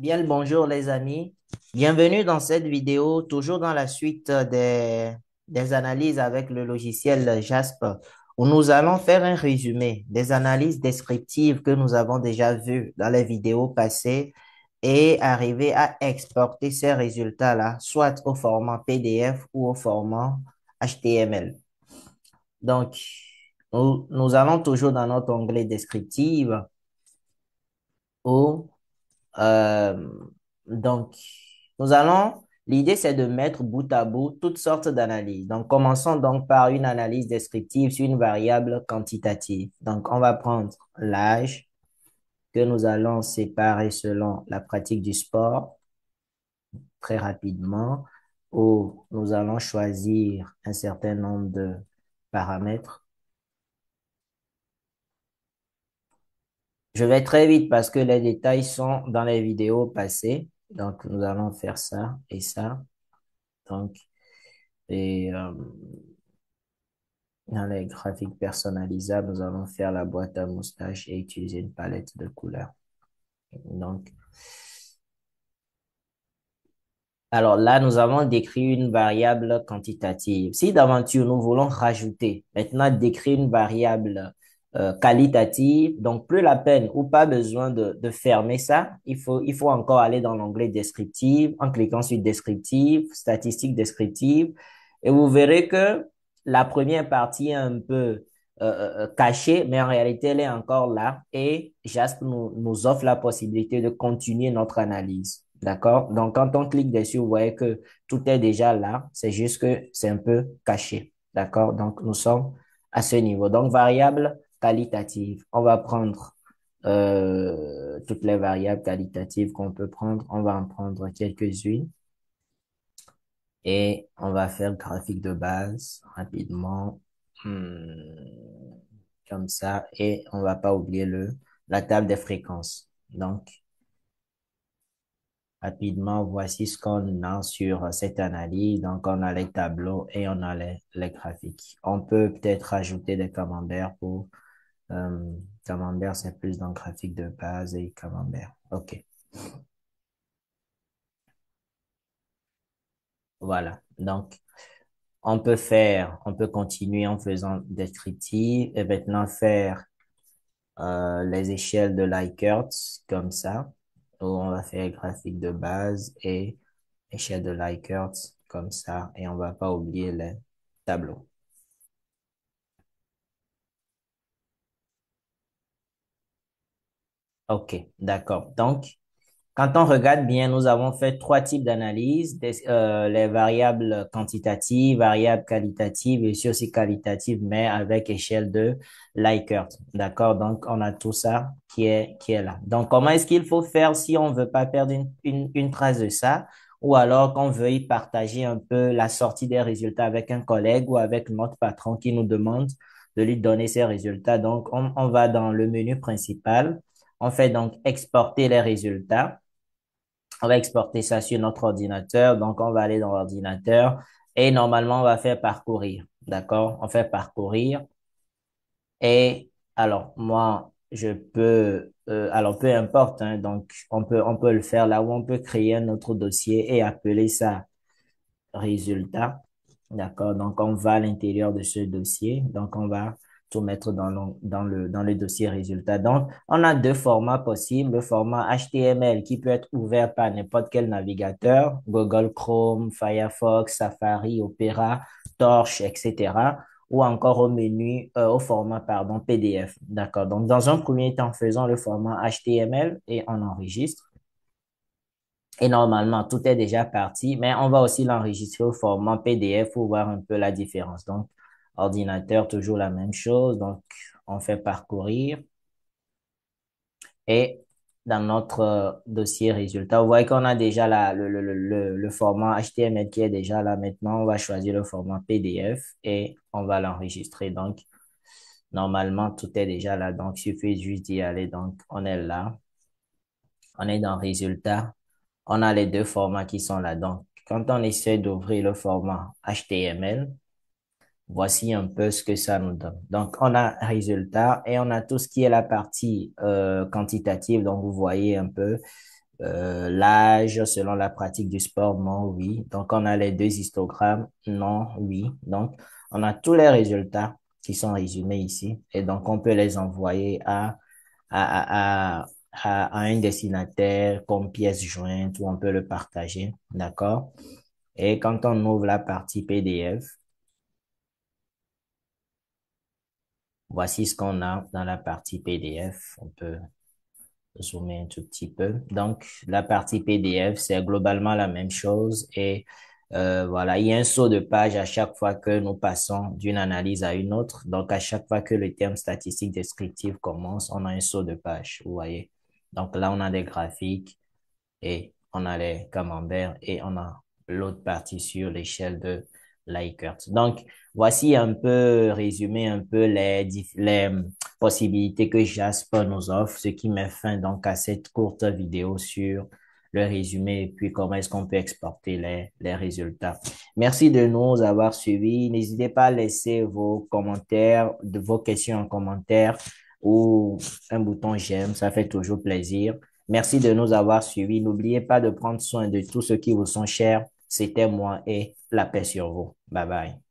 Bien le bonjour les amis. Bienvenue dans cette vidéo, toujours dans la suite des analyses avec le logiciel Jasper, où nous allons faire un résumé des analyses descriptives que nous avons déjà vues dans les vidéos passées et arriver à exporter ces résultats-là, soit au format PDF ou au format HTML. Donc, nous allons toujours dans notre onglet descriptive où Euh, donc, l'idée c'est de mettre bout à bout toutes sortes d'analyses. Donc, commençons donc par une analyse descriptive sur une variable quantitative. Donc, on va prendre l'âge que nous allons séparer selon la pratique du sport très rapidement, où nous allons choisir un certain nombre de paramètres. Je vais très vite parce que les détails sont dans les vidéos passées. Donc, nous allons faire ça et ça. Donc, et dans les graphiques personnalisables, nous allons faire la boîte à moustache et utiliser une palette de couleurs. Donc, alors là, nous avons décrit une variable quantitative. Si d'aventure nous voulons rajouter, maintenant décrire une variable qualitative, donc plus la peine ou pas besoin de fermer ça. Il faut encore aller dans l'onglet descriptive en cliquant sur descriptive, statistiques descriptives, et vous verrez que la première partie est un peu cachée, mais en réalité, elle est encore là et Jasp nous offre la possibilité de continuer notre analyse. D'accord? Donc, quand on clique dessus, vous voyez que tout est déjà là. C'est juste que c'est un peu caché. D'accord? Donc, nous sommes à ce niveau. Donc, variable qualitative. On va prendre toutes les variables qualitatives qu'on peut prendre. On va en prendre quelques-unes et on va faire le graphique de base rapidement. Comme ça. Et on va pas oublier la table des fréquences. Donc, rapidement, voici ce qu'on a sur cette analyse. Donc, on a les tableaux et on a les graphiques. On peut peut-être ajouter des camemberts pour camembert, c'est plus dans le graphique de base et camembert. OK. Voilà. Donc, on peut continuer en faisant descriptif et maintenant faire les échelles de Likert comme ça, où on va faire graphique de base et échelle de Likert comme ça, et on va pas oublier les tableaux. OK, d'accord. Donc, quand on regarde bien, nous avons fait trois types d'analyses, les variables quantitatives, variables qualitatives et aussi qualitatives, mais avec échelle de Likert. D'accord? Donc, on a tout ça qui est là. Donc, comment est-ce qu'il faut faire si on veut pas perdre une trace de ça ou alors qu'on veut y partager un peu la sortie des résultats avec un collègue ou avec notre patron qui nous demande de lui donner ses résultats. Donc, on va dans le menu principal. On fait donc exporter les résultats. On va exporter ça sur notre ordinateur. Donc, on va aller dans l'ordinateur et normalement, on va faire parcourir. D'accord? On fait parcourir. Et alors, moi, je peux, alors peu importe, hein, donc on peut le faire là où on peut créer un autre dossier et appeler ça résultat. D'accord? Donc, on va à l'intérieur de ce dossier. Donc, on va tout mettre dans le dossier résultat. Donc, on a deux formats possibles. Le format HTML qui peut être ouvert par n'importe quel navigateur, Google Chrome, Firefox, Safari, Opera, Torch, etc. Ou encore au format, pardon, PDF. D'accord? Donc, dans un premier temps, faisons le format HTML et on enregistre. Et normalement, tout est déjà parti, mais on va aussi l'enregistrer au format PDF pour voir un peu la différence. Donc, ordinateur, toujours la même chose. Donc, on fait parcourir et dans notre dossier résultat, vous voyez qu'on a déjà le format HTML qui est déjà là. Maintenant, on va choisir le format PDF et on va l'enregistrer. Donc, normalement, tout est déjà là. Donc, il suffit juste d'y aller. Donc, on est là. On est dans résultat. On a les deux formats qui sont là. Donc, quand on essaie d'ouvrir le format HTML, voici un peu ce que ça nous donne. Donc, on a résultat et on a tout ce qui est la partie quantitative. Donc, vous voyez un peu L'âge selon la pratique du sport, non, oui. Donc, on a les deux histogrammes, non, oui. Donc, on a tous les résultats qui sont résumés ici. Et donc, on peut les envoyer à un destinataire comme pièce jointe ou on peut le partager. D'accord? Et quand on ouvre la partie PDF, voici ce qu'on a dans la partie PDF. On peut zoomer un tout petit peu. Donc, la partie PDF, c'est globalement la même chose et voilà, il y a un saut de page à chaque fois que nous passons d'une analyse à une autre. Donc, à chaque fois que le terme statistique descriptif commence, on a un saut de page, vous voyez. Donc là, on a des graphiques et on a les camemberts et on a l'autre partie sur l'échelle de Likert. Donc, voici un peu résumé un peu les possibilités que Jasper nous offre, ce qui met fin donc à cette courte vidéo sur le résumé et puis comment est-ce qu'on peut exporter les résultats. Merci de nous avoir suivis. N'hésitez pas à laisser vos commentaires, de vos questions en commentaire ou un bouton j'aime, ça fait toujours plaisir. Merci de nous avoir suivis. N'oubliez pas de prendre soin de tous ceux qui vous sont chers. C'était moi et la paix sur vous. Bye bye.